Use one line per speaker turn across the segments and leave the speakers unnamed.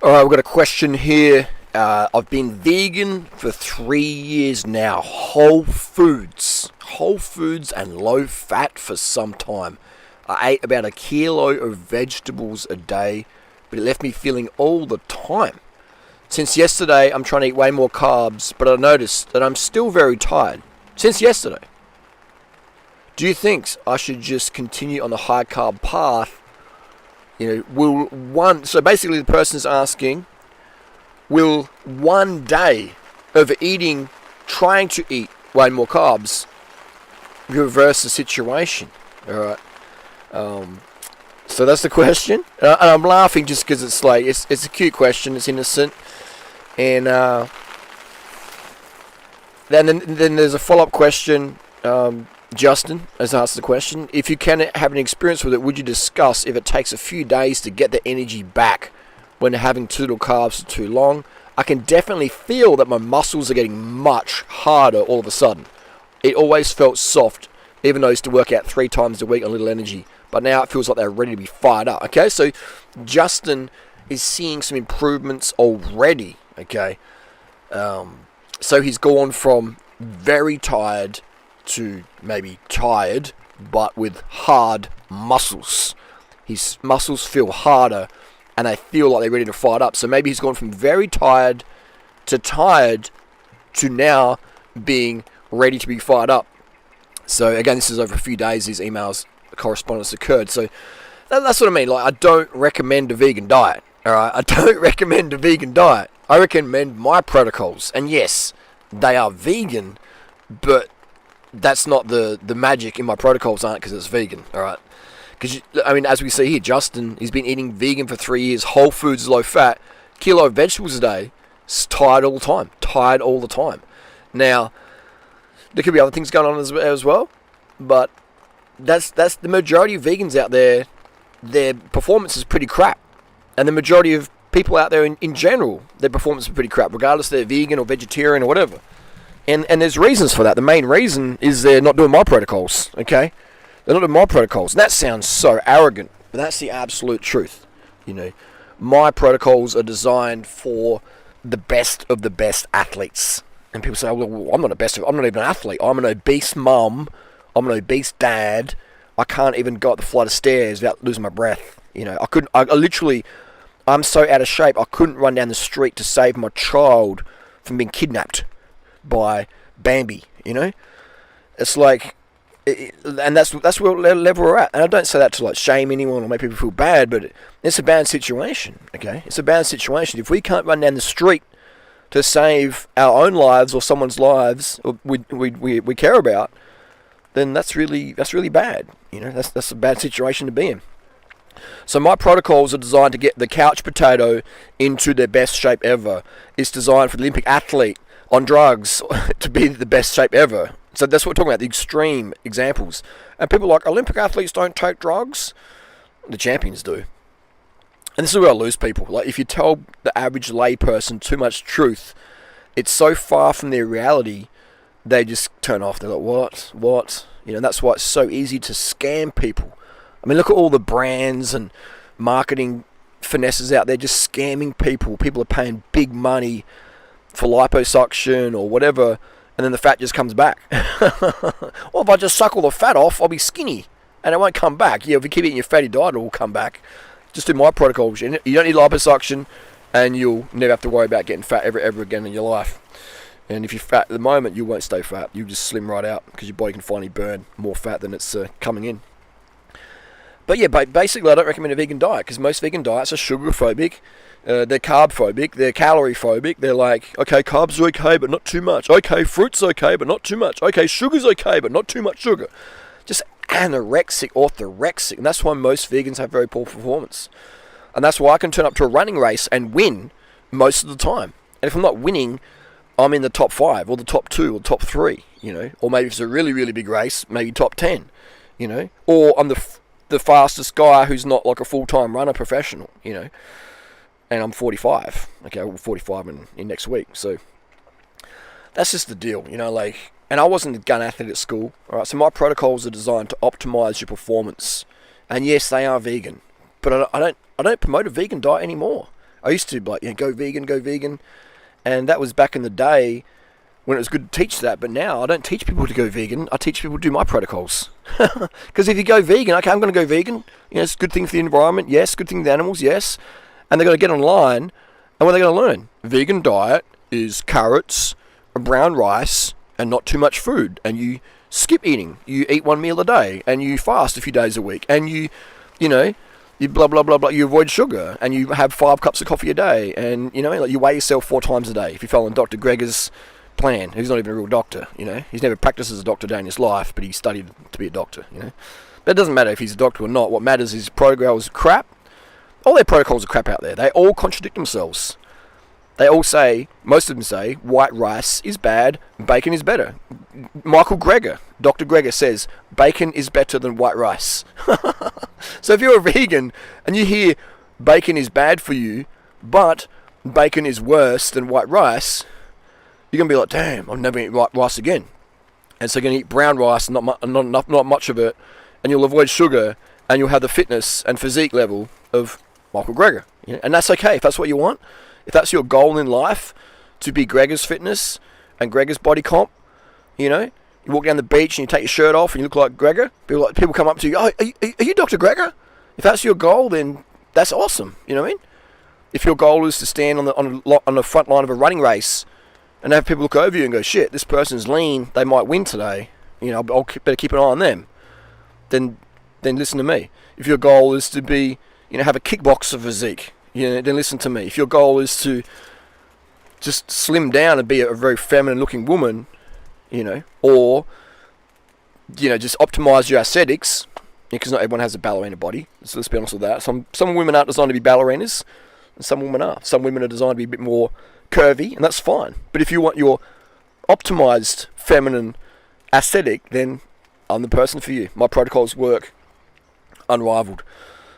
Alright, we've got a question here. I've been vegan for 3 years now. Whole foods and low fat for some time. I ate about a kilo of vegetables a day, but it left me feeling all the time. Since yesterday, I'm trying to eat way more carbs, but I noticed that I'm still very tired. Since yesterday. Do you think I should just continue on the high carb path? So basically the person is asking, will one day of eating, trying to eat way more carbs, reverse the situation? Alright. So that's the question. And I'm laughing just because it's a cute question, it's innocent. And then there's a follow-up question. Justin has asked the question, if you can have an experience with it, would you discuss if it takes a few days to get the energy back when having too little carbs for too long? I can definitely feel that my muscles are getting much harder all of a sudden. It always felt soft, even though I used to work out 3 times a week on little energy, but now it feels like they're ready to be fired up. Okay, so Justin is seeing some improvements already. Okay, so he's gone from very tired to maybe tired, but with hard muscles. His muscles feel harder, and they feel like they're ready to fire up. So maybe he's gone from very tired to now being ready to be fired up. So again, this is over a few days. These emails correspondence occurred. So that's what I mean. Like, I don't recommend a vegan diet. All right, I don't recommend a vegan diet. I recommend my protocols, and yes, they are vegan, but that's not the magic in my protocols aren't because it's vegan, alright? Because, as we see here, Justin, he's been eating vegan for 3 years, whole foods, low fat, kilo of vegetables a day, tired all the time. Now, there could be other things going on as well, but that's the majority of vegans out there, their performance is pretty crap. And the majority of people out there in general, their performance is pretty crap, regardless if they're vegan or vegetarian or whatever. And there's reasons for that. The main reason is they're not doing my protocols, okay? They're not doing my protocols. And that sounds so arrogant, but that's the absolute truth. My protocols are designed for the best of the best athletes. And people say, oh, well, I'm not even an athlete. I'm an obese mum. I'm an obese dad. I can't even go up the flight of stairs without losing my breath. I'm so out of shape, I couldn't run down the street to save my child from being kidnapped by Bambi, It's like, and that's what level we're at. And I don't say that to like shame anyone or make people feel bad, but it's a bad situation, okay? It's a bad situation. If we can't run down the street to save our own lives or someone's lives we care about, then that's really bad. That's a bad situation to be in. So my protocols are designed to get the couch potato into their best shape ever. It's designed for the Olympic athlete on drugs to be the best shape ever. So that's what we're talking about, the extreme examples. And people are like, Olympic athletes don't take drugs? The champions do. And this is where I lose people. Like, if you tell the average layperson too much truth, it's so far from their reality, they just turn off. They're like, what? And that's why it's so easy to scam people. Look at all the brands and marketing finesses out there just scamming people. People are paying big money for liposuction or whatever, and then the fat just comes back. Well, if I just suck all the fat off, I'll be skinny, and it won't come back. Yeah, if you keep eating your fatty diet, it will come back. Just do my protocols. You don't need liposuction, and you'll never have to worry about getting fat ever again in your life. And if you're fat at the moment, you won't stay fat. You just slim right out because your body can finally burn more fat than it's coming in. But yeah, basically I don't recommend a vegan diet because most vegan diets are sugar phobic, they're carb phobic, they're calorie phobic. They're like, okay, carbs are okay, but not too much. Okay, fruit's okay, but not too much. Okay, sugar's okay, but not too much sugar. Just anorexic, orthorexic, and that's why most vegans have very poor performance. And that's why I can turn up to a running race and win most of the time. And if I'm not winning, I'm in the top 5 or the top 2 or top 3, or maybe if it's a really, really big race, maybe top 10, or I'm the fastest guy who's not like a full-time runner professional, and I'm 45. Okay, I'll be 45 in next week. So that's just the deal, and I wasn't a gun athlete at school. All right, so my protocols are designed to optimize your performance. And yes, they are vegan, but I don't promote a vegan diet anymore. I used to like, go vegan, and that was back in the day when it was good to teach that. But now I don't teach people to go vegan. I teach people to do my protocols. Because if you go vegan, okay, I'm going to go vegan. It's a good thing for the environment. Yes, good thing for the animals. Yes, and they're going to get online, and what are they going to learn? Vegan diet is carrots, brown rice, and not too much food, and you skip eating. You eat one meal a day, and you fast a few days a week, and you blah blah blah blah. You avoid sugar, and you have 5 cups of coffee a day, and like you weigh yourself 4 times a day. If you follow Dr. Gregor's plan, he's not even a real doctor. He's never practiced as a doctor day in his life, but he studied to be a doctor. But it doesn't matter if he's a doctor or not. What matters is protocols are crap. All their protocols are crap out there. They all contradict themselves. They all say, most of them say, white rice is bad, bacon is better. Michael Greger, Dr. Greger says, bacon is better than white rice. So if you're a vegan and you hear bacon is bad for you, but bacon is worse than white rice, you're going to be like, damn, I'm never eating white rice again. And so you're going to eat brown rice, not much of it, and you'll avoid sugar, and you'll have the fitness and physique level of Michael Greger. And that's okay if that's what you want. If that's your goal in life, to be Gregor's fitness and Gregor's body comp, you walk down the beach and you take your shirt off and you look like Gregor, people come up to you, oh, are you Dr. Gregor? If that's your goal, then that's awesome. You know what I mean? If your goal is to stand on the front line of a running race and have people look over you and go, shit, this person's lean, they might win today, I'll better keep an eye on them, then listen to me. If your goal is to be, have a kickboxer physique, then listen to me. If your goal is to just slim down and be a very feminine looking woman, or just optimize your aesthetics, because not everyone has a ballerina body, so let's be honest with that. Some women aren't designed to be ballerinas, and some women are. Some women are designed to be a bit more curvy, and that's fine. But if you want your optimized feminine aesthetic, then I'm the person for you. My protocols work unrivaled.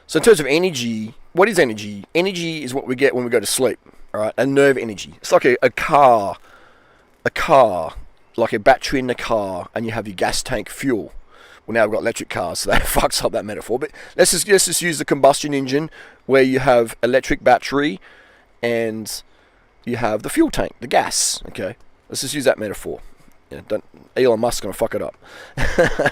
So in terms of energy, what is energy? Energy is what we get when we go to sleep, all right? And nerve energy. It's like a car, like a battery in the car, and you have your gas tank fuel. Well, now we've got electric cars, so that fucks up that metaphor. But let's just use the combustion engine, where you have electric battery, and you have the fuel tank, the gas. Okay, let's just use that metaphor. Elon Musk's gonna fuck it up.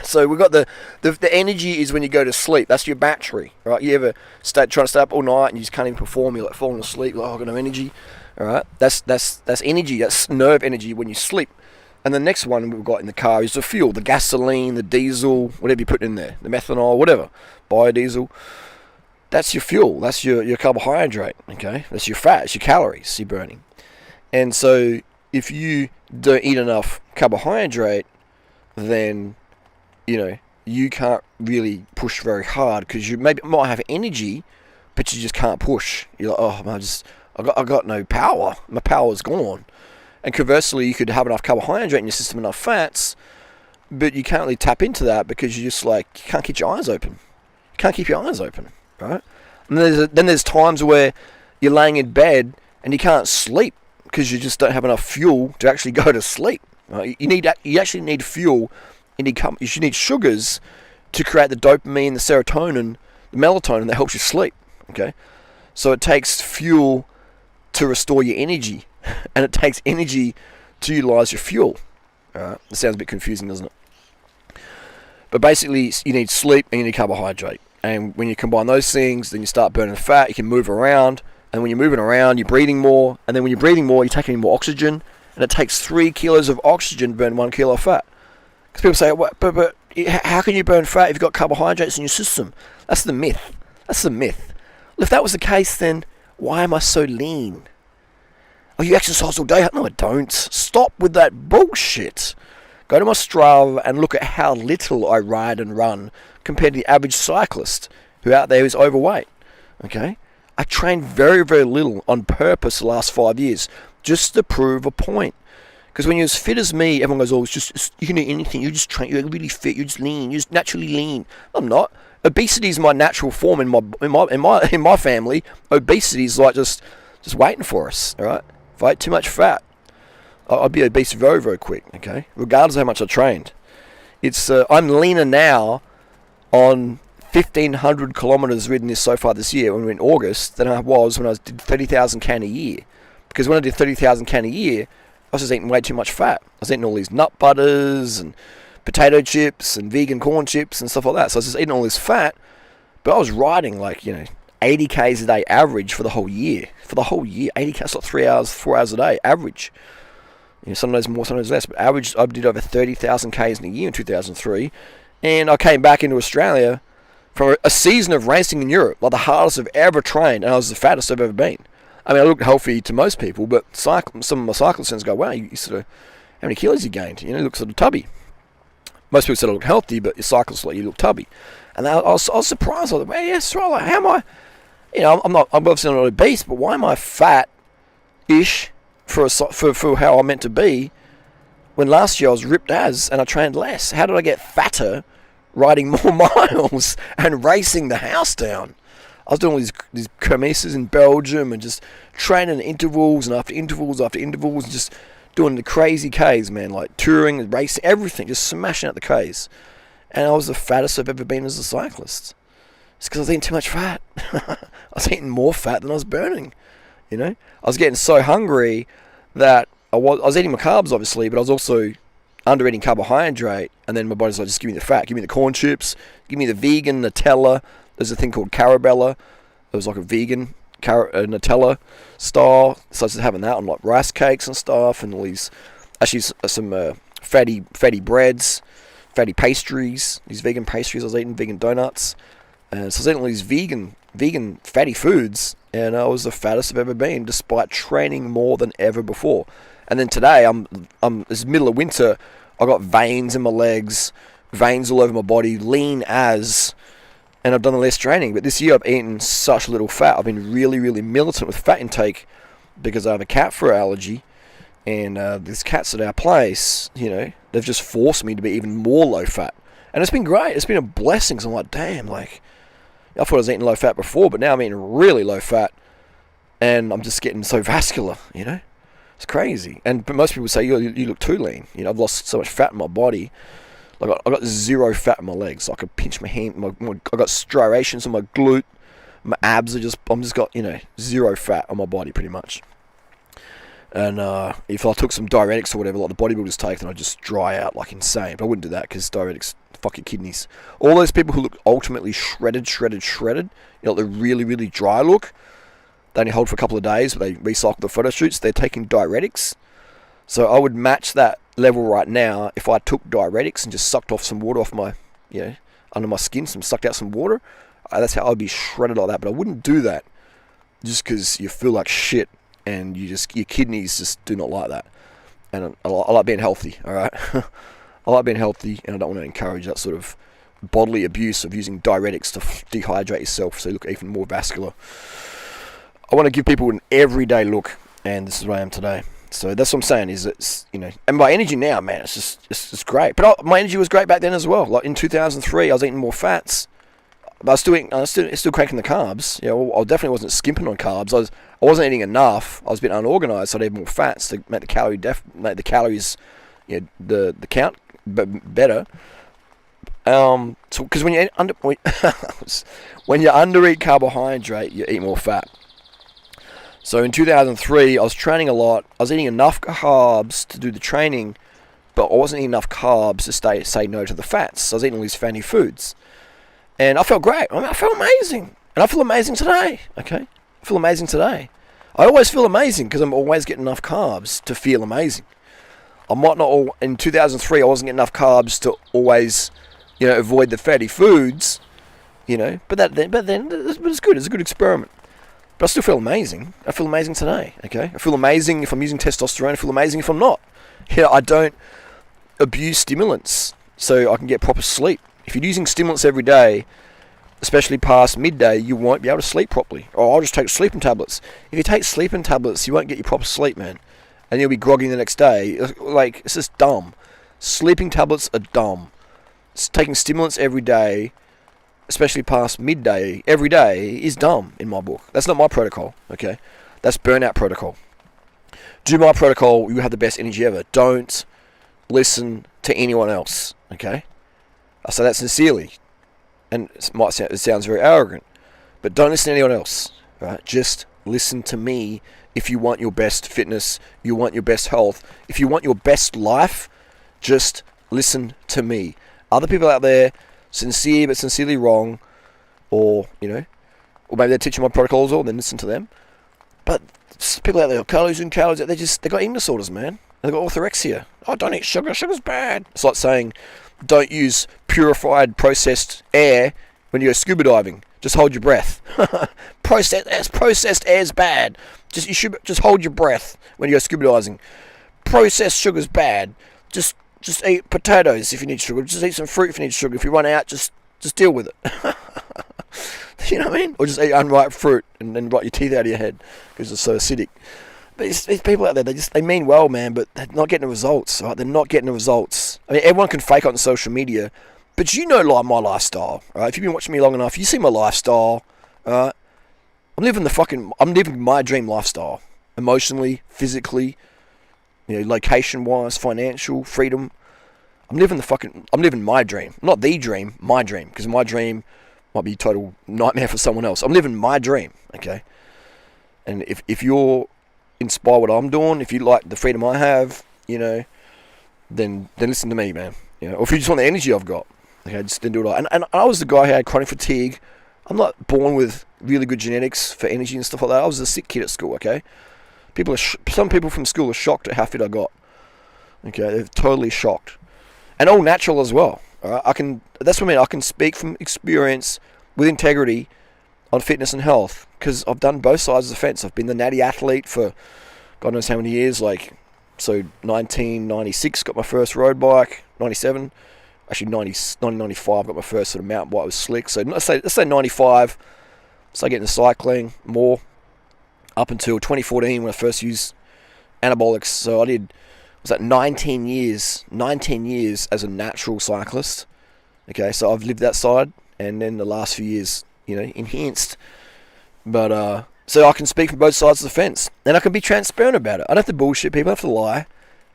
So we've got the energy is when you go to sleep. That's your battery, right? You ever trying to stay up all night and you just can't even perform? You're like falling asleep. Like, oh, I've got no energy. All right, that's energy. That's nerve energy when you sleep. And the next one we've got in the car is the fuel, the gasoline, the diesel, whatever you put in there, the methanol, whatever, biodiesel. That's your fuel. That's your carbohydrate. Okay, that's your fat. It's your calories you're burning. And so if you don't eat enough carbohydrate, then you can't really push very hard, because you might have energy, but you just can't push. You're like, oh, I got no power. My power's gone. And conversely, you could have enough carbohydrate in your system, enough fats, but you can't really tap into that because you can't keep your eyes open. You can't keep your eyes open, right? And then there's times where you're laying in bed and you can't sleep because you just don't have enough fuel to actually go to sleep. Right? You actually need fuel. You need sugars to create the dopamine, the serotonin, the melatonin that helps you sleep. Okay, so it takes fuel to restore your energy, and it takes energy to utilize your fuel. It sounds a bit confusing, doesn't it? But basically, you need sleep and you need carbohydrate. And when you combine those things, then you start burning fat. You can move around, and when you're moving around, you're breathing more. And then when you're breathing more, you're taking in more oxygen, and it takes 3 kilos of oxygen to burn 1 kilo of fat. Because people say, but how can you burn fat if you've got carbohydrates in your system? That's the myth. That's the myth. Well, if that was the case, then why am I so lean? Oh, you exercise all day? No, I don't. Stop with that bullshit. Go to my Strava and look at how little I ride and run compared to the average cyclist who out there is overweight. Okay? I trained very, very little on purpose the last 5 years just to prove a point. Because when you're as fit as me, everyone goes, oh, you can do anything. You just train. You're really fit. You're just lean. You're just naturally lean. I'm not. Obesity is my natural form in my family. Obesity is like just waiting for us. All right. If I ate too much fat, I'd be obese very, very quick. Okay. Regardless of how much I trained, I'm leaner now on 1,500 kilometres ridden this so far this year when we're in August than I was when I did 30,000 can a year. Because when I did 30,000 can a year, I was just eating way too much fat. I was eating all these nut butters and potato chips and vegan corn chips and stuff like that. So I was just eating all this fat, but I was riding 80 k's a day average for the whole year. 80 k's, like 3 hours, 4 hours a day average. Sometimes more, sometimes less, but average, I did over 30,000 k's in a year in 2003. And I came back into Australia from a season of racing in Europe, like the hardest I've ever trained, and I was the fattest I've ever been. I mean, I looked healthy to most people, but some of my cyclist friends go, wow, you sort of, how many kilos you gained? You look sort of tubby. Most people said I look healthy, but your cyclists you look tubby. And I was surprised. I was like, well, yes, right, like, how am I, I'm obviously not obese, but why am I fat-ish for how I'm meant to be when last year I was ripped as and I trained less? How did I get fatter riding more miles and racing the house down? I was doing all these kermesses in Belgium and just training intervals and after intervals after intervals, and just doing the crazy Ks, man, like touring and racing, everything, just smashing out the Ks. And I was the fattest I've ever been as a cyclist. It's because I was eating too much fat. I was eating more fat than I was burning. I was getting so hungry that I was eating my carbs, obviously, but I was also under eating carbohydrate, and then my body's like, just give me the fat, give me the corn chips, give me the vegan Nutella. There's a thing called Carabella. It was like a vegan Nutella style. So I was just having that on like rice cakes and stuff, and all these, actually some fatty breads, fatty pastries, these vegan pastries I was eating, vegan donuts. So I was eating all these vegan fatty foods, and I was the fattest I've ever been, despite training more than ever before. And then today, it's middle of winter, I got veins in my legs, veins all over my body, lean as, and I've done the less training. But this year I've eaten such little fat. I've been really, really militant with fat intake because I have a cat fur allergy, and these cats at our place, they've just forced me to be even more low fat. And it's been great. It's been a blessing. So I'm like, damn, I thought I was eating low fat before, but now I'm eating really low fat, and I'm just getting so vascular, It's crazy. But most people say, you look too lean. I've lost so much fat in my body. Like I got zero fat in my legs. I could pinch my hand. I got striations on my glute. My abs are I'm just got, zero fat on my body pretty much. And if I took some diuretics or whatever, like the bodybuilders take, then I'd just dry out like insane. But I wouldn't do that because diuretics fuck your kidneys. All those people who look ultimately shredded, the really, really dry look, they only hold for a couple of days, but they recycle the photo shoots. They're taking diuretics. So I would match that level right now if I took diuretics and just sucked off some water off my, under my skin, sucked out some water. That's how I'd be shredded like that. But I wouldn't do that just because you feel like shit and your kidneys just do not like that. And I like being healthy, all right? I like being healthy, and I don't want to encourage that sort of bodily abuse of using diuretics to dehydrate yourself so you look even more vascular. I want to give people an everyday look, and this is where I am today. So that's what I'm saying, is it's, and my energy now, man, it's just great. But my energy was great back then as well. Like in 2003, I was eating more fats, but I was still cranking the carbs. I definitely wasn't skimping on carbs. I wasn't eating enough. I was a bit unorganized, so I'd eat more fats to make the calories, the count better. So because when you under eat carbohydrate, you eat more fat. So in 2003, I was training a lot. I was eating enough carbs to do the training, but I wasn't eating enough carbs to say no to the fats. So I was eating all these fatty foods. And I felt great. I felt amazing. And I feel amazing today, okay? I feel amazing today. I always feel amazing because I'm always getting enough carbs to feel amazing. I might not, in 2003, I wasn't getting enough carbs to always, avoid the fatty foods, but it's good. It's a good experiment. But I still feel amazing. I feel amazing today, okay? I feel amazing if I'm using testosterone. I feel amazing if I'm not. I don't abuse stimulants so I can get proper sleep. If you're using stimulants every day, especially past midday, you won't be able to sleep properly. Or I'll just take sleeping tablets. If you take sleeping tablets, you won't get your proper sleep, man. And you'll be groggy the next day. It's just dumb. Sleeping tablets are dumb. Taking stimulants every day, especially past midday, every day, is dumb in my book. That's not my protocol, okay? That's burnout protocol. Do my protocol, you have the best energy ever. Don't listen to anyone else, okay? I say that sincerely. And it sounds very arrogant, but don't listen to anyone else, right? Just listen to me. If you want your best fitness, you want your best health, if you want your best life, just listen to me. Other people out there, sincere but sincerely wrong, or or maybe they're teaching my protocols all, then listen to them. But people out there, calories and calories, they got eating disorders, man. They've got orthorexia. Oh, don't eat sugar. Sugar's bad. It's like saying, don't use purified, processed air when you go scuba diving. Just hold your breath. Processed air's bad. You should just hold your breath when you go scuba diving. Processed sugar's bad. Just eat potatoes if you need sugar. Just eat some fruit if you need sugar. If you run out, just deal with it. You know what I mean? Or just eat unripe fruit and then rot your teeth out of your head because it's so acidic. But these people out there, they mean well, man, but they're not getting the results, right? They're not getting the results. I mean, everyone can fake on social media, but like my lifestyle, right? If you've been watching me long enough, you see my lifestyle, right? I'm living my dream lifestyle, emotionally, physically, location-wise, financial, freedom. I'm living my dream, not the dream, my dream, because my dream might be a total nightmare for someone else. I'm living my dream, okay? And if you're inspired what I'm doing, if you like the freedom I have, then listen to me, man. Or if you just want the energy I've got, okay, just then do it all. And I was the guy who had chronic fatigue. I'm not born with really good genetics for energy and stuff like that. I was a sick kid at school, okay? Some people from school are shocked at how fit I got. Okay, they're totally shocked. And all natural as well. All right? That's what I mean. I can speak from experience with integrity on fitness and health because I've done both sides of the fence. I've been the natty athlete for God knows how many years. So 1996 got my first road bike. 97, actually 1995 got my first sort of mountain bike with slick. So let's say 95. Started getting into cycling more up until 2014 when I first used anabolics. So I was that 19 years as a natural cyclist. Okay, so I've lived that side, and then the last few years, enhanced. But so I can speak from both sides of the fence, and I can be transparent about it. I don't have to bullshit people. I don't have to lie.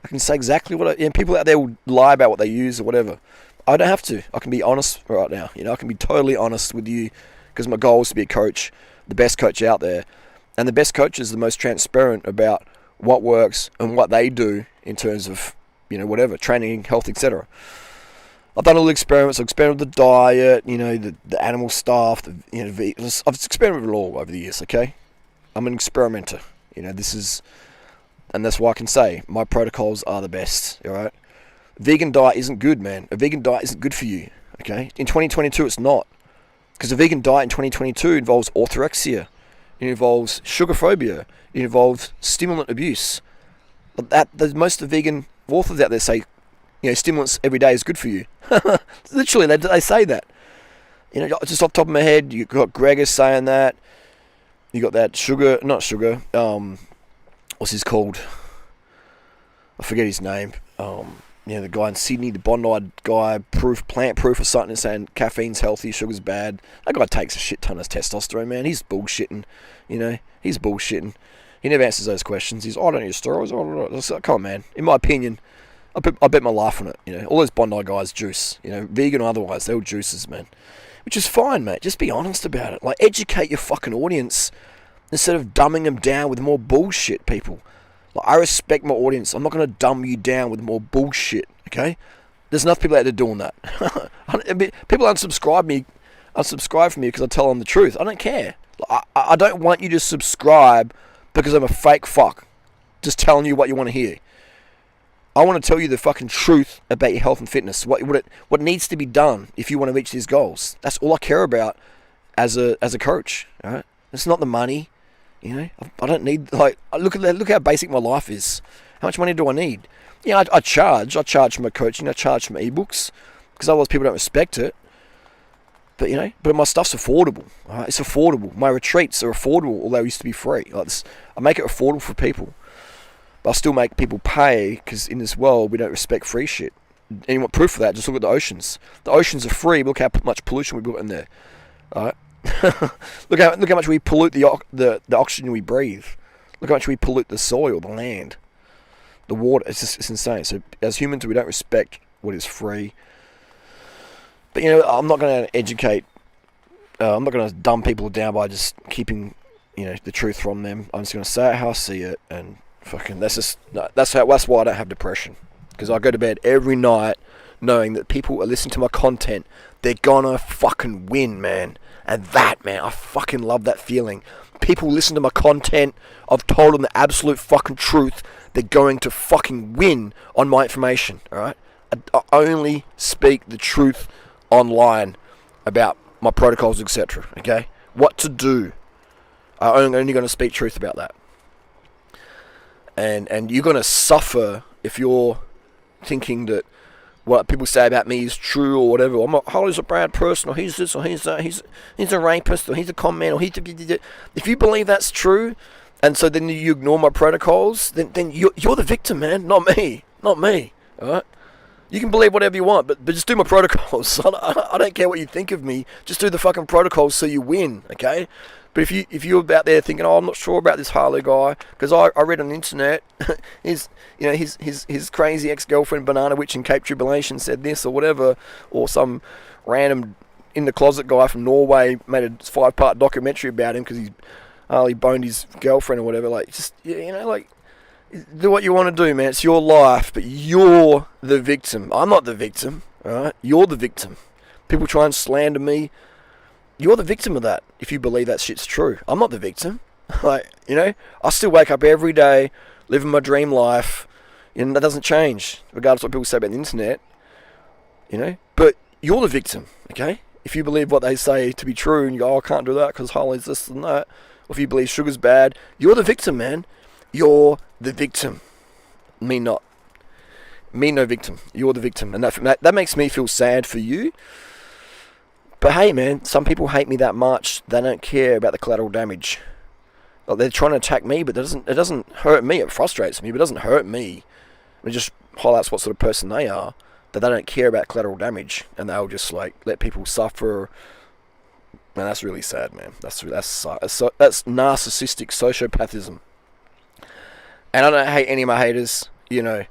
I can say exactly what people out there will lie about what they use or whatever. I don't have to. I can be honest right now. I can be totally honest with you because my goal is to be a coach, the best coach out there, and the best coach is the most transparent about what works and what they do in terms of whatever training, health, etc. I've done all the experiments. I've experimented with the diet, the animal stuff, I've experimented with it all over the years, okay? I'm an experimenter, and that's why I can say my protocols are the best, alright? Vegan diet isn't good, man. A vegan diet isn't good for you, okay? In 2022, it's not. Because a vegan diet in 2022 involves orthorexia. It involves sugar phobia. It involves stimulant abuse. Most of the vegan authors out there say, stimulants every day is good for you. Literally, they say that. Just off the top of my head, you got Gregor saying that. You got that what's his called? I forget his name. The guy in Sydney, the Bondi guy, plant proof or something, saying caffeine's healthy, sugar's bad. That guy takes a shit ton of testosterone, man. He's bullshitting. He's bullshitting. He never answers those questions. I don't need steroids. Come on, man. In my opinion, I bet my life on it. All those Bondi guys juice. Vegan or otherwise, they're all juices, man. Which is fine, mate. Just be honest about it. Educate your fucking audience instead of dumbing them down with more bullshit, people. I respect my audience. I'm not going to dumb you down with more bullshit, okay? There's enough people out there doing that. People unsubscribe from me because I tell them the truth. I don't care. I don't want you to subscribe because I'm a fake fuck just telling you what you want to hear. I want to tell you the fucking truth about your health and fitness, what needs to be done if you want to reach these goals. That's all I care about as a coach, all right? It's not the money. I don't need, look how basic my life is. How much money do I need? I charge for my coaching, I charge for my ebooks, because otherwise people don't respect it. But, but my stuff's affordable, right? It's affordable. My retreats are affordable, although it used to be free. I make it affordable for people. But I still make people pay, because in this world, we don't respect free shit. And you want proof of that, just look at the oceans. The oceans are free, look how much pollution we put in there. Alright? look how much we pollute the oxygen we breathe. Look how much we pollute the soil, the land, the water. It's insane. So as humans, we don't respect what is free. But, you know, I'm not going to educate, I'm not going to dumb people down by just keeping, you know, the truth from them. I'm just going to say it how I see it, and fucking, that's why I don't have depression. Because I go to bed every night knowing that people are listening to my content, they're gonna fucking win, man. And that, man, I fucking love that feeling. People listen to my content, I've told them the absolute fucking truth, they're going to fucking win on my information, alright? I only speak the truth online about my protocols, etc., okay? What to do. I'm only going to speak truth about that. And you're going to suffer if you're thinking that what people say about me is true or whatever. Holly's a bad person, or he's this, or he's that, he's a rapist, or he's a con man, or he's... If you believe that's true, and so then you ignore my protocols, then you're the victim, man, not me. Not me, alright? You can believe whatever you want, but just do my protocols. I don't care what you think of me, just do the fucking protocols so you win, okay? But if you're out there thinking, oh, I'm not sure about this Harley guy, because I read on the internet, his crazy ex-girlfriend Banana Witch in Cape Tribulation said this or whatever, or some random in the closet guy from Norway made a 5-part documentary about him because Harley boned his girlfriend or whatever. Like, just, you know, like, do what you want to do, man. It's your life, but you're the victim. I'm not the victim, alright? You're the victim. People try and slander me. You're the victim of that, if you believe that shit's true. I'm not the victim. Like, you know, I still wake up every day, living my dream life, and that doesn't change, regardless of what people say about the internet, you know. But you're the victim, okay? If you believe what they say to be true, and you go, oh, I can't do that because Harley's this and that, or if you believe sugar's bad, you're the victim, man. You're the victim. Me not. Me no victim. You're the victim. And that makes me feel sad for you. But hey, man, some people hate me that much, they don't care about the collateral damage. Like, they're trying to attack me, but it doesn't hurt me. It frustrates me, but it doesn't hurt me. It just highlights what sort of person they are, that they don't care about collateral damage, and they'll just, like, let people suffer. Man, that's really sad, man. That's narcissistic sociopathism. And I don't hate any of my haters, you know.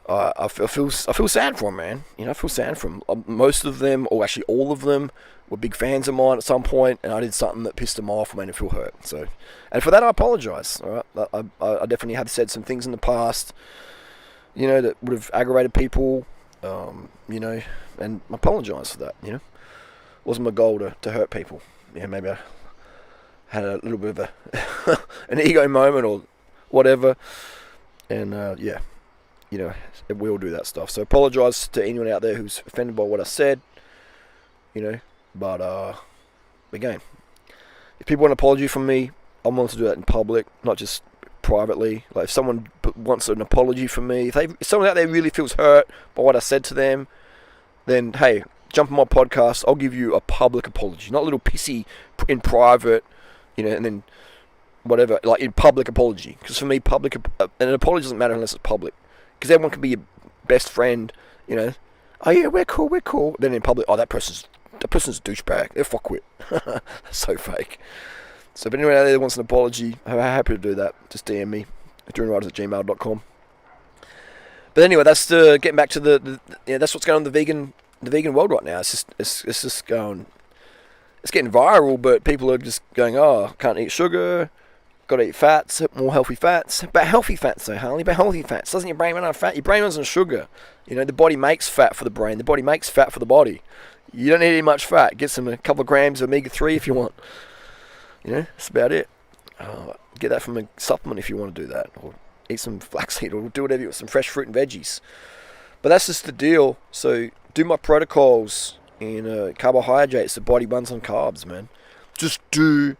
I feel sad for them, man. You know, I feel sad for them. Most of them, or actually all of them, were big fans of mine at some point, and I did something that pissed them off or made them feel hurt. So, and for that, I apologise. All right, I definitely have said some things in the past, you know, that would have aggravated people. You know, and I apologise for that. You know, wasn't my goal to hurt people. Yeah, maybe I had a little bit of an ego moment or whatever, and yeah. You know, we all do that stuff. So apologise to anyone out there who's offended by what I said. You know, but again, if people want an apology from me, I'm willing to do that in public, not just privately. Like, if someone wants an apology from me, if someone out there really feels hurt by what I said to them, then hey, jump on my podcast. I'll give you a public apology, not a little pissy in private, you know, and then whatever, like in public apology. Because for me, an apology doesn't matter unless it's public. Because everyone can be your best friend, you know. Oh yeah, we're cool. Then in public, oh, that person's a douchebag. They're fuckwit. That's so fake. So if anyone out there wants an apology, I'm happy to do that. Just DM me at Durianrider@gmail.com. But anyway, that's getting back to that's what's going on in the vegan world right now. It's just going, it's getting viral, but people are just going, oh, can't eat sugar. Got to eat fats, more healthy fats. But healthy fats though, Harley. But healthy fats. Doesn't your brain run on fat? Your brain runs on sugar. You know, the body makes fat for the brain. The body makes fat for the body. You don't need any much fat. Get a couple of grams of omega-3 if you want. You know, that's about it. Get that from a supplement if you want to do that. Or eat some flaxseed, or do whatever you want, some fresh fruit and veggies. But that's just the deal. So do my protocols in carbohydrates. The body runs on carbs, man. Just do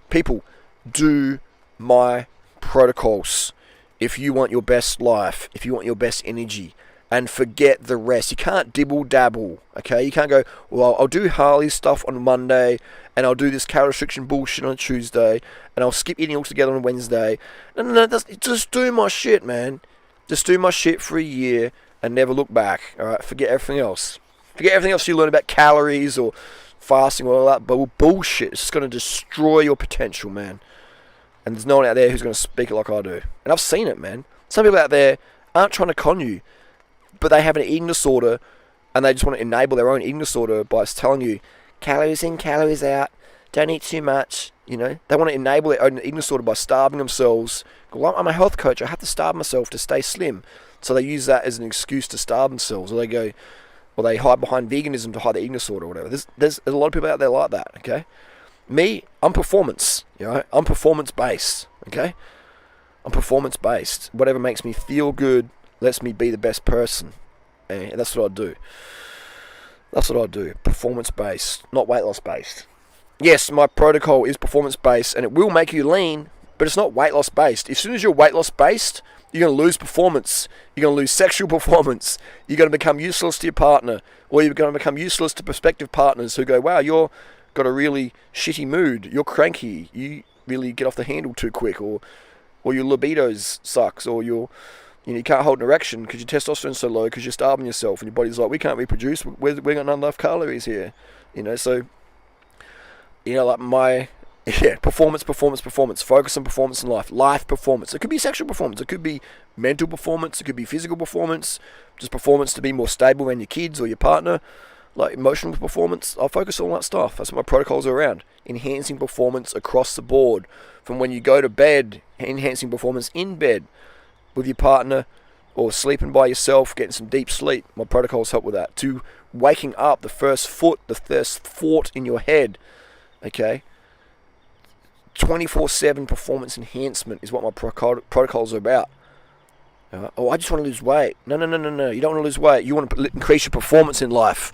my protocols if you want your best life, if you want your best energy, and forget the rest. You can't dibble dabble, okay? You can't go, well, I'll do Harley's stuff on Monday, and I'll do this calorie restriction bullshit on Tuesday, and I'll skip eating altogether on Wednesday. No, just do my shit, man. Just do my shit for a year and never look back, alright? Forget everything else. Forget everything else you learn about calories or fasting or all that bullshit. It's just going to destroy your potential, man. And there's no one out there who's going to speak it like I do. And I've seen it, man. Some people out there aren't trying to con you, but they have an eating disorder and they just want to enable their own eating disorder by telling you calories in, calories out, don't eat too much. You know, they want to enable their own eating disorder by starving themselves. Well, I'm a health coach, I have to starve myself to stay slim. So they use that as an excuse to starve themselves, or they hide behind veganism to hide their eating disorder or whatever. There's a lot of people out there like that, okay? Me, I'm performance, you know, I'm performance-based, okay? I'm performance-based. Whatever makes me feel good lets me be the best person, and that's what I do. That's what I do, performance-based, not weight loss-based. Yes, my protocol is performance-based, and it will make you lean, but it's not weight loss-based. As soon as you're weight loss-based, you're going to lose performance. You're going to lose sexual performance. You're going to become useless to your partner, or you're going to become useless to prospective partners who go, wow, you're got a really shitty mood. You're cranky. You really get off the handle too quick, or your libido sucks, or you can't hold an erection because your testosterone's so low because you're starving yourself, and your body's like, we can't reproduce. We got not enough calories here, you know. So, you know, like performance. Focus on performance in life performance. It could be sexual performance. It could be mental performance. It could be physical performance. Just performance to be more stable around your kids or your partner. Like emotional performance. I'll focus on all that stuff. That's what my protocols are around. Enhancing performance across the board. From when you go to bed, enhancing performance in bed with your partner, or sleeping by yourself, getting some deep sleep. My protocols help with that. To waking up, the first thought in your head. Okay? 24/7 performance enhancement is what my protocols are about. Oh, I just want to lose weight. No. You don't want to lose weight. You want to increase your performance in life.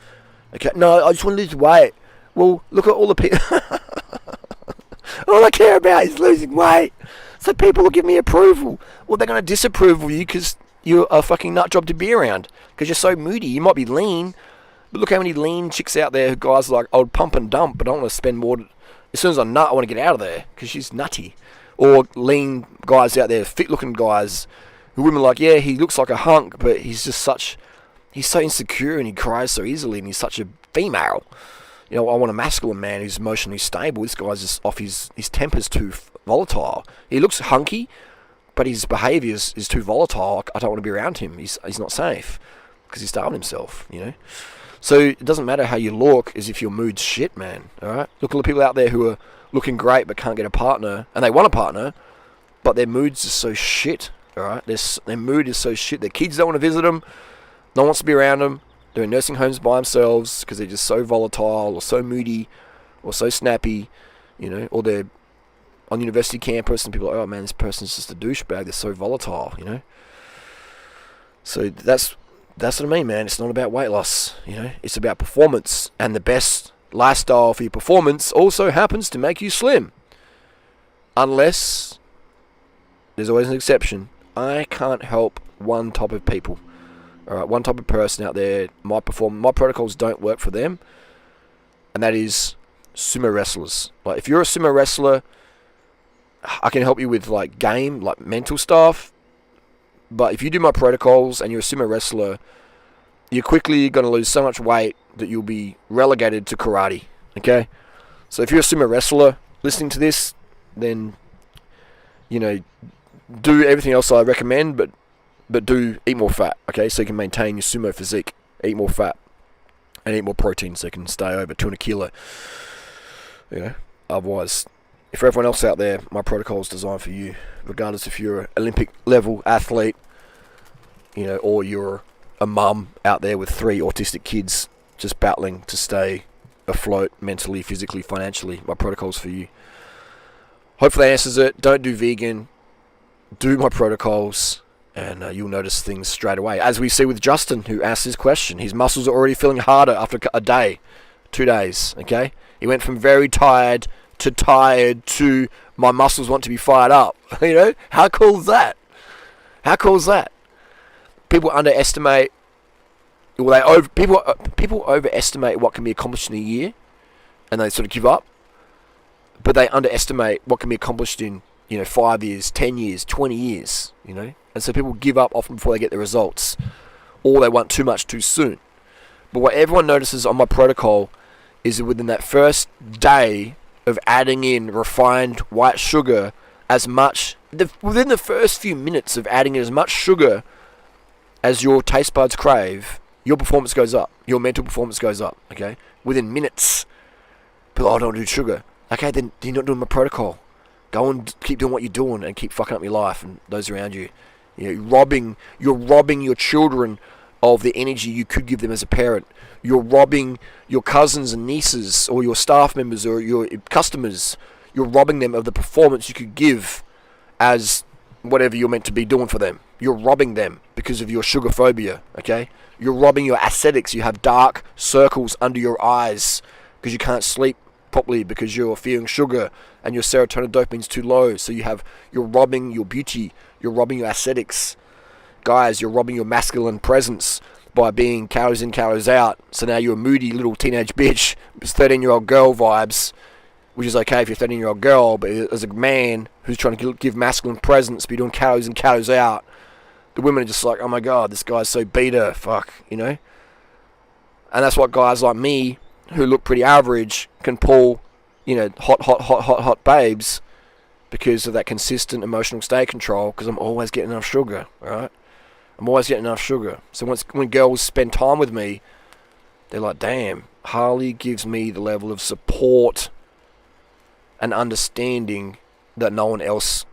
Okay? No, I just want to lose weight. Well, look at all the people. All I care about is losing weight. So people will give me approval. Well, they're going to disapprove of you because you're a fucking nut job to be around. Because you're so moody. You might be lean, but look how many lean chicks out there. Guys are like, I would pump and dump, but I don't want to spend more. As soon as I nut, I want to get out of there because she's nutty. Or lean guys out there, fit-looking guys, who women are like, yeah, he looks like a hunk, but he's so insecure and he cries so easily and he's such a female. You know, I want a masculine man who's emotionally stable. This guy's just off his temper's too volatile. He looks hunky, but his behaviour is too volatile. I don't want to be around him. He's not safe because he's starving himself, you know. So it doesn't matter how you look as if your mood's shit, man. Alright? Look at all the people out there who are looking great but can't get a partner, and they want a partner, but their mood's just so shit. Alright? Their mood is so shit. Their kids don't want to visit them. No one wants to be around them. They're in nursing homes by themselves because they're just so volatile or so moody or so snappy, you know, or they're on university campus and people are like, oh man, this person's just a douchebag. They're so volatile, you know. So that's what I mean, man. It's not about weight loss, you know. It's about performance, and the best lifestyle for your performance also happens to make you slim. Unless there's always an exception. I can't help one type of people. Alright, one type of person out there. My protocols don't work for them, and that is sumo wrestlers. Like, if you're a sumo wrestler, I can help you with like mental stuff. But if you do my protocols and you're a sumo wrestler, you're quickly going to lose so much weight that you'll be relegated to karate. Okay? So if you're a sumo wrestler listening to this, then, you know, do everything else I recommend, but do eat more fat, okay? So you can maintain your sumo physique. Eat more fat and eat more protein so you can stay over 200 kilo. You know, otherwise, for everyone else out there, my protocol is designed for you, regardless if you're an Olympic level athlete, you know, or you're a mum out there with 3 autistic kids just battling to stay afloat mentally, physically, financially. My protocol's for you. Hopefully that answers it. Don't do vegan. Do my protocols, and you'll notice things straight away. As we see with Justin, who asked this question. His muscles are already feeling harder after a day, 2 days, okay? He went from very tired to my muscles want to be fired up. You know? How cool is that? How cool is that? People underestimate, people overestimate what can be accomplished in a year, and they sort of give up. But they underestimate what can be accomplished in, 5 years, 10 years, 20 years, And so people give up often before they get the results, or they want too much too soon. But what everyone notices on my protocol is that within that first day of adding in refined white sugar within the first few minutes of adding in as much sugar as your taste buds crave, your performance goes up. Your mental performance goes up, okay? Within minutes. But I don't do sugar. Okay, then you're not doing my protocol. Go and keep doing what you're doing and keep fucking up your life and those around you. You're robbing your children of the energy you could give them as a parent. You're robbing your cousins and nieces or your staff members or your customers. You're robbing them of the performance you could give as whatever you're meant to be doing for them. You're robbing them because of your sugar phobia, okay? You're robbing your ascetics. You have dark circles under your eyes because you can't sleep properly because you're fearing sugar and your serotonin dopamine's too low. So you're robbing your beauty. You're robbing your ascetics. Guys, you're robbing your masculine presence by being calories in, calories out. So now you're a moody little teenage bitch. It's 13-year-old girl vibes, which is okay if you're a 13-year-old girl, but as a man who's trying to give masculine presence, be doing calories in, calories out, the women are just like, oh my god, this guy's so beta, fuck, you know? And that's what guys like me, who look pretty average, can pull, you know, hot babes because of that consistent emotional state control, because I'm always getting enough sugar, alright? I'm always getting enough sugar. So when girls spend time with me, they're like, damn, Harley gives me the level of support and understanding that no one else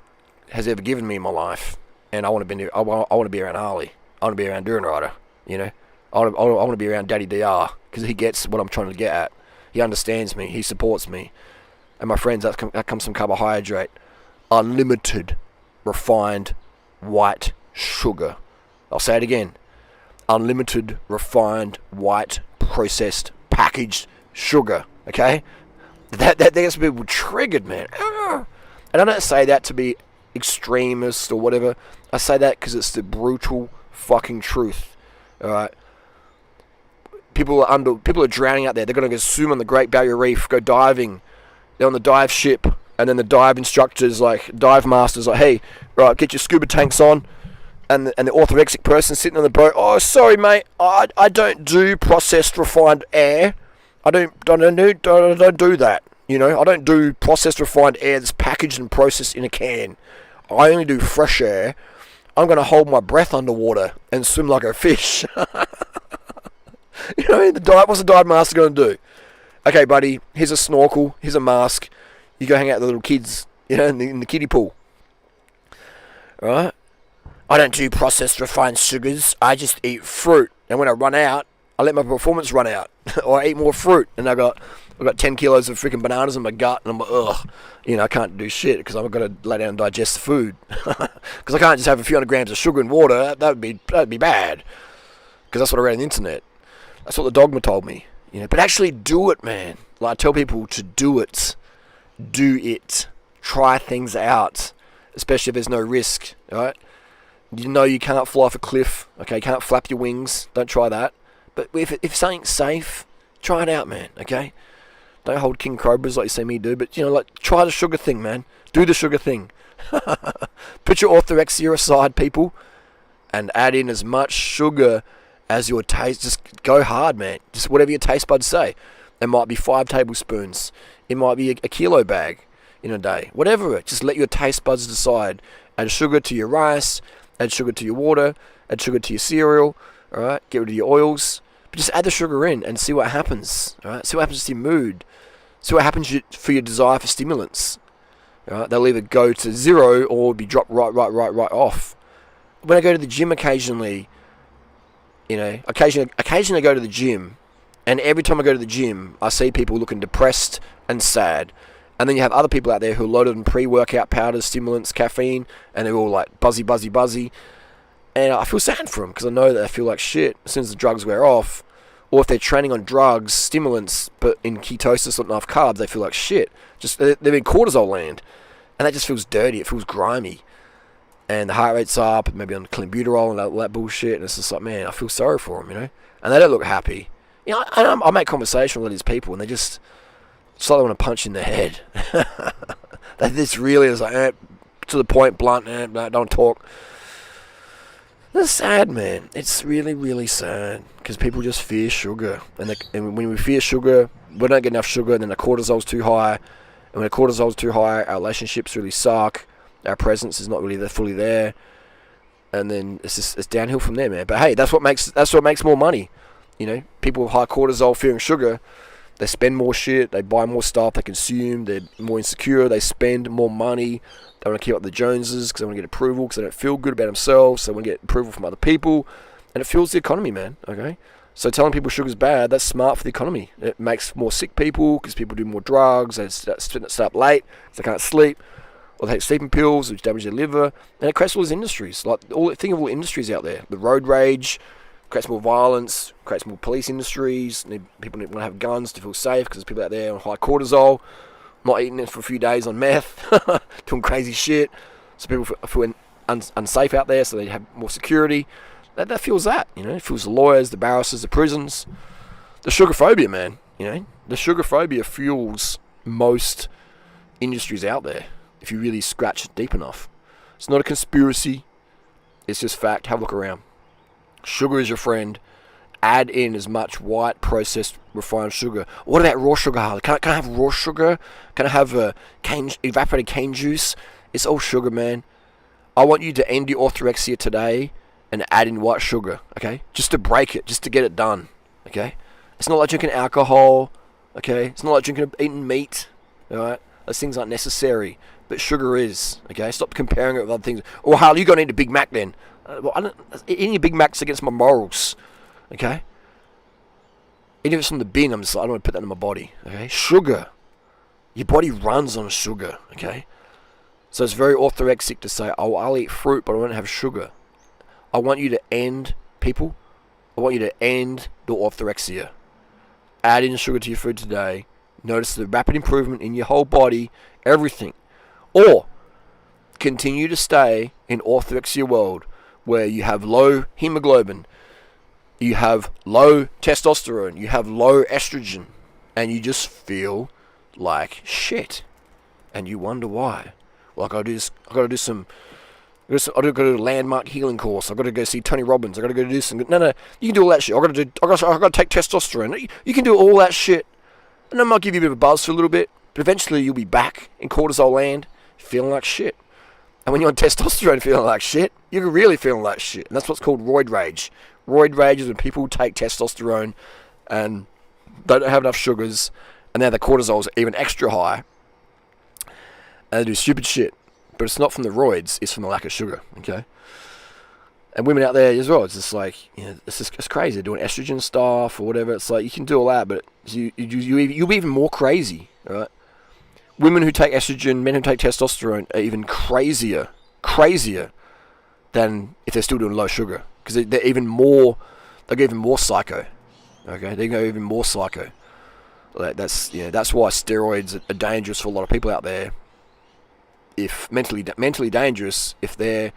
has ever given me in my life. And I want to be around Harley. I want to be around Durianrider, you know? I want to be around Daddy DR, because he gets what I'm trying to get at. He understands me. He supports me. And my friends, that comes from carbohydrate. Unlimited, refined, white sugar. I'll say it again. Unlimited, refined, white, processed, packaged sugar. Okay? That gets people triggered, man. And I don't say that to be extremist or whatever. I say that because it's the brutal fucking truth. Alright? People are drowning out there. They're going to go swim on the Great Barrier Reef, go diving. They're on the dive ship, and then the dive instructors, dive masters, hey, right, get your scuba tanks on. And the orthorexic person sitting on the boat, oh, sorry, mate, I don't do processed refined air. I don't do that. You know, I don't do processed refined air that's packaged and processed in a can. I only do fresh air. I'm going to hold my breath underwater and swim like a fish. You know, what's the dive master going to do? Okay, buddy, here's a snorkel, here's a mask. You go hang out with the little kids, you know, in the kiddie pool. Alright? I don't do processed refined sugars. I just eat fruit. And when I run out, I let my performance run out. Or I eat more fruit. And I've got 10 kilos of freaking bananas in my gut. And I'm like, ugh. You know, I can't do shit because I've got to lay down and digest the food. Because I can't just have a few hundred grams of sugar and water. That'd be bad. Because that's what I read on the internet. That's what the dogma told me. You know, but actually do it, man. Like, I tell people to do it. Do it. Try things out. Especially if there's no risk. Alright? You know you can't fly off a cliff. Okay, you can't flap your wings. Don't try that. But if something's safe, try it out, man. Okay? Don't hold king cobras like you see me do. But, you know, try the sugar thing, man. Do the sugar thing. Put your orthorexia aside, people. And add in as much sugar as your taste. Just go hard, man. Just whatever your taste buds say. It might be 5 tablespoons. It might be a kilo bag in a day. Whatever. Just let your taste buds decide. Add sugar to your rice. Add sugar to your water. Add sugar to your cereal. Alright? Get rid of your oils. But just add the sugar in and see what happens. Alright? See what happens to your mood. See what happens for your desire for stimulants. Alright? They'll either go to 0 or be dropped right off. When I go to the gym occasionally, you know, occasionally I go to the gym, and every time I go to the gym, I see people looking depressed and sad. And then you have other people out there who are loaded on pre-workout powders, stimulants, caffeine, and they're all like buzzy. And I feel sad for them because I know that they feel like shit as soon as the drugs wear off. Or if they're training on drugs, stimulants, but in ketosis, not enough carbs, they feel like shit. Just they're in cortisol land. And that just feels dirty. It feels grimy. And the heart rate's up, maybe on clenbuterol and all that bullshit. And it's just like, man, I feel sorry for them, you know. And they don't look happy. You know, I make conversation with these people, and they just... It's like they want to punch in the head. This really is like, to the point, blunt, don't talk. It's sad, man. It's really, really sad. Because people just fear sugar. And when we fear sugar, we don't get enough sugar, and then the cortisol's too high. And when the cortisol's too high, our relationships really suck. Our presence is not really fully there. and then it's downhill from there, man. But hey, that's what makes more money. You know, people with high cortisol fearing sugar, they spend more shit, they buy more stuff, they consume, they're more insecure, they spend more money, they want to keep up the Joneses because they want to get approval, because they don't feel good about themselves, so they want to get approval from other people, and it fuels the economy, man, okay? So telling people sugar's bad, that's smart for the economy. It makes more sick people, because people do more drugs, they start up late, because they can't sleep, or they take sleeping pills, which damage their liver, and it creates all these industries. Like, think of all the industries out there. The road rage creates more violence, creates more police industries. People want to have guns to feel safe, because there's people out there on high cortisol, not eating it for a few days on meth, doing crazy shit. So people feel unsafe out there, so they have more security. That fuels that, you know. It fuels the lawyers, the barristers, the prisons. The sugar phobia, man, you know. The sugar phobia fuels most industries out there, if you really scratch it deep enough. It's not a conspiracy. It's just fact. Have a look around. Sugar is your friend. Add in as much white, processed, refined sugar. What about raw sugar, Harley? Can I have raw sugar? Can I have evaporated cane juice? It's all sugar, man. I want you to end your orthorexia today and add in white sugar, okay? Just to break it, just to get it done, okay? It's not like drinking alcohol, okay? It's not like eating meat, alright? Those things aren't necessary, but sugar is, okay? Stop comparing it with other things. Or, Harley, you're going to eat a Big Mac then. Well, eating a Big Mac's against my morals, okay? Even if it's from the bin, I don't want to put that in my body, okay? Sugar. Your body runs on sugar, okay? So it's very orthorexic to say, oh, I'll eat fruit, but I won't have sugar. I want you to end, people, I want you to end the orthorexia. Add in sugar to your food today. Notice the rapid improvement in your whole body, everything. Or continue to stay in orthorexia world, where you have low hemoglobin, you have low testosterone, you have low estrogen, and you just feel like shit, and you wonder why. Well, I gotta go to a landmark healing course. I've got to go see Tony Robbins. I've got to go do this. No, you can do all that shit. I've got to take testosterone. You can do all that shit, and that might give you a bit of a buzz for a little bit, but eventually you'll be back in cortisol land, feeling like shit. And when you're on testosterone feeling like shit, you're really feeling like shit. And that's what's called roid rage. Roid rage is when people take testosterone and they don't have enough sugars, and now the cortisol's even extra high, and they do stupid shit. But it's not from the roids, it's from the lack of sugar, okay? And women out there as well, it's just like, you know, it's crazy. They're doing estrogen stuff or whatever. It's like, you can do all that, but you'll be even more crazy, right? Women who take estrogen, men who take testosterone are even crazier than if they're still doing low sugar. Because they're even more psycho, okay? They go even more psycho. That's why steroids are dangerous for a lot of people out there. If mentally dangerous, if they're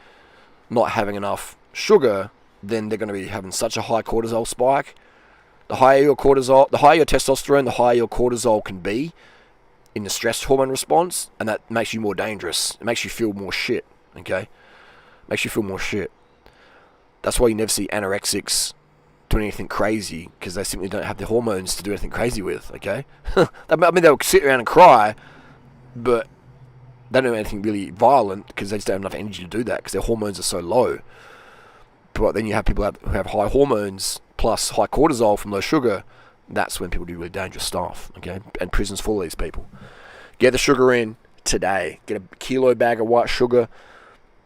not having enough sugar, then they're going to be having such a high cortisol spike. The higher your testosterone, the higher your cortisol can be in the stress hormone response, and that makes you more dangerous. It makes you feel more shit, okay? Makes you feel more shit. That's why you never see anorexics doing anything crazy, because they simply don't have the hormones to do anything crazy with, okay? I mean, they'll sit around and cry, but they don't do anything really violent because they just don't have enough energy to do that because their hormones are so low. But then you have people who have high hormones plus high cortisol from low sugar. That's when people do really dangerous stuff, okay? And prison's full of these people. Get the sugar in today. Get a kilo bag of white sugar.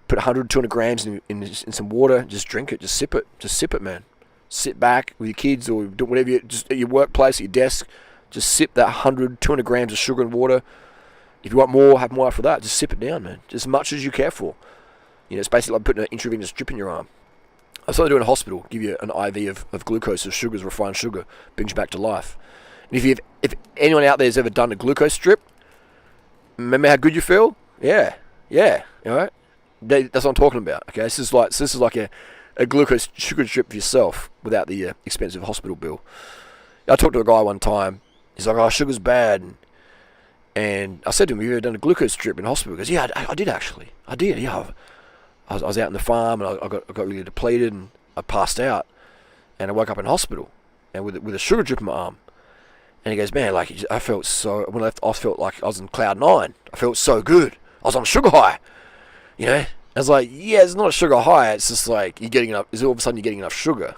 Put 100, 200 grams in some water. Just drink it. Just sip it. Just sip it, man. Sit back with your kids or do whatever, just at your workplace, at your desk. Just sip that 100, 200 grams of sugar and water. If you want more, have more after that. Just sip it down, man. Just as much as you care for. You know, it's basically like putting an intravenous drip in your arm. That's what they do in a hospital. Give you an IV of glucose, of sugars, refined sugar. Brings you back to life. And if anyone out there has ever done a glucose drip, remember how good you feel? Yeah. All right. That's what I'm talking about. Okay. This is like a glucose sugar drip for yourself without the expensive hospital bill. I talked to a guy one time. He's like, "Oh, sugar's bad." And I said to him, "Have you ever done a glucose drip in hospital?" He goes, "Yeah, I did actually. I did. Yeah, I was out in the farm and I got really depleted and I passed out, and I woke up in hospital and with a sugar drip in my arm." And he goes, "Man, like I felt so when I left, I felt like I was in cloud 9. I felt so good. I was on a sugar high, you know." I was like, yeah, it's not a sugar high. It's just like you're getting enough. All of a sudden you're getting enough sugar.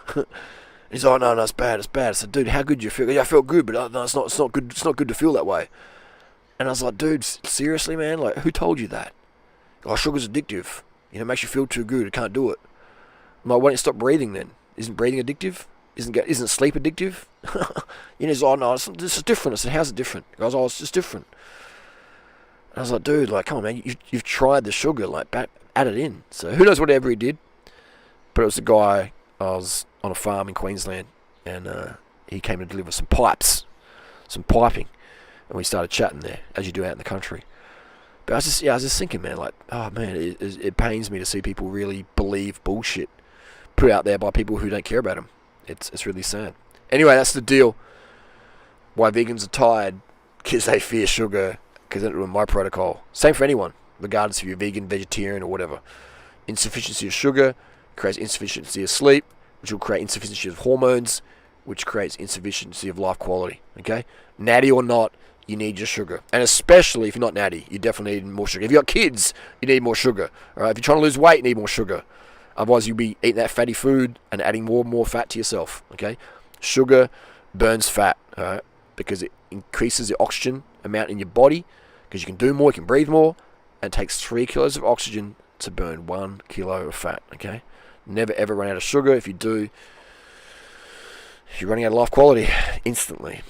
He's like, oh no, it's bad, it's bad. I said, dude, how good do you feel? Yeah, I felt good, but no, it's not. It's not good. It's not good to feel that way. And I was like, dude, seriously, man? Like, who told you that? Oh, sugar's addictive. You know, it makes you feel too good. I can't do it. I'm like, why don't you stop breathing then? Isn't breathing addictive? Isn't sleep addictive? You know, he's like, oh no, this is different. I said, how's it different? He goes, oh, it's just different. And I was like, dude, like, come on, man, you've tried the sugar, like, add it in. So who knows whatever he did? But it was a guy. I was on a farm in Queensland, and he came to deliver some piping, and we started chatting there, as you do out in the country. But I was just thinking, man, like, oh man, it pains me to see people really believe bullshit put out there by people who don't care about them. It's really sad. Anyway, that's the deal. Why vegans are tired, because they fear sugar, because they don't do my protocol. Same for anyone, regardless if you're vegan, vegetarian, or whatever. Insufficiency of sugar creates insufficiency of sleep, which will create insufficiency of hormones, which creates insufficiency of life quality. Okay? Natty or not, you need your sugar. And especially if you're not natty, you definitely need more sugar. If you've got kids, you need more sugar. Alright? If you're trying to lose weight, you need more sugar. Otherwise, you'll be eating that fatty food and adding more and more fat to yourself. Okay? Sugar burns fat, alright? Because it increases the oxygen amount in your body, because you can do more, you can breathe more, and it takes 3 kilos of oxygen to burn 1 kilo of fat. Okay? Never ever run out of sugar. If you do, you're running out of life quality instantly.